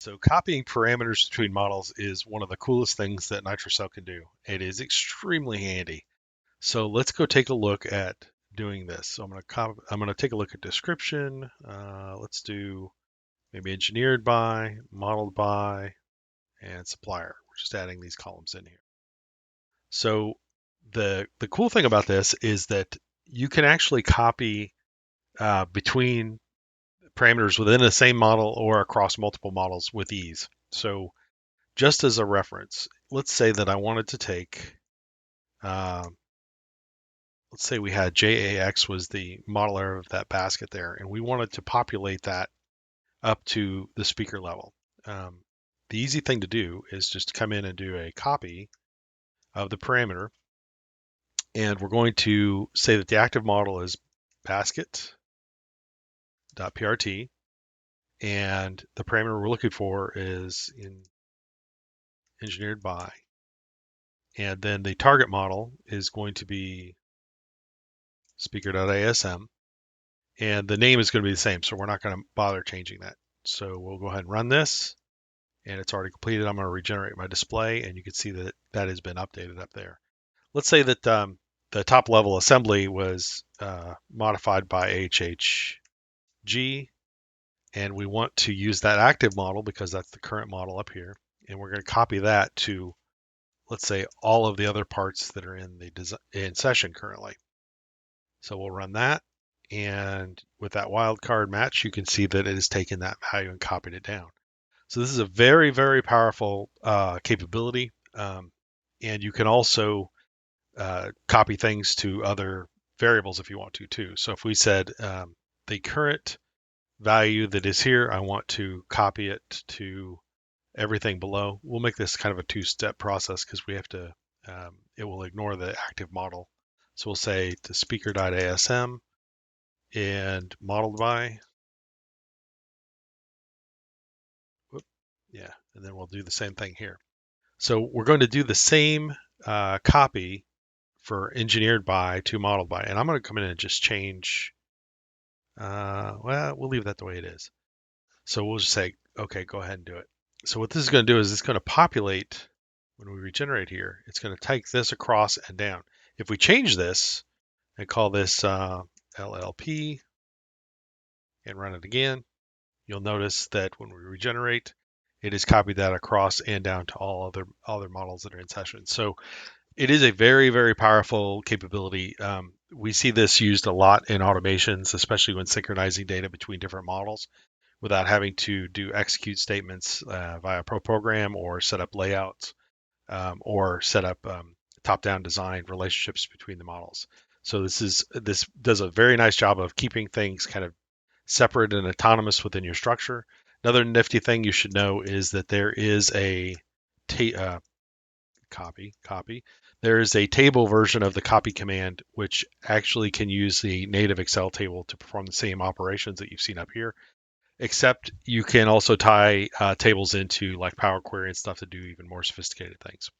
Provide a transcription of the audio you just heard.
So copying parameters between models is one of the coolest things that NitroCell can do. It is extremely handy. So let's go take a look at doing this. So I'm going to take a look at description. Let's do maybe engineered by, modeled by, and supplier. We're just adding these columns in here. So the cool thing about this is that you can actually copy between parameters within the same model or across multiple models with ease. So just as a reference, let's say that I wanted to take, uh, let's say we had JAX was the modeler of that basket there, and we wanted to populate that up to the speaker level. Um, the easy thing to do is just come in and do a copy of the parameter, and we're going to say that the active model is basket.prt, and the parameter we're looking for is engineered by. And then the target model is going to be speaker.asm. And the name is going to be the same, so we're not going to bother changing that. So we'll go ahead and run this, and it's already completed. I'm going to regenerate my display, and you can see that that has been updated up there. Let's say that the top level assembly was modified by HHG, and we want to use that active model because that's the current model up here, and we're going to copy that to, let's say, all of the other parts that are in the in session currently. So we'll run that, and with that wildcard match, you can see that it has taken that value and copied it down. So this is a very, very powerful capability, and you can also copy things to other variables if you want to too. So if we said the current value that is here, I want to copy it to everything below. We'll make this kind of a two-step process because we have to, it will ignore the active model. So we'll say to speaker.asm and modeled by, whoop, yeah, and then we'll do the same thing here. So we're going to do the same copy for engineered by to modeled by, and I'm going to come in and just change, well, we'll leave that the way it is. So we'll just say, okay, go ahead and do it. So what this is going to do is it's going to populate, when we regenerate here, it's going to take this across and down. If we change this and call this LLP and run it again, you'll notice that when we regenerate, it has copied that across and down to all other models that are in session. So it is a very, very powerful capability. We see this used a lot in automations, especially when synchronizing data between different models without having to do execute statements via program or set up layouts or set up top-down design relationships between the models. So this does a very nice job of keeping things kind of separate and autonomous within your structure. Another nifty thing you should know is that there is a copy. There is a table version of the copy command which actually can use the native Excel table to perform the same operations that you've seen up here, except you can also tie tables into like Power Query and stuff to do even more sophisticated things.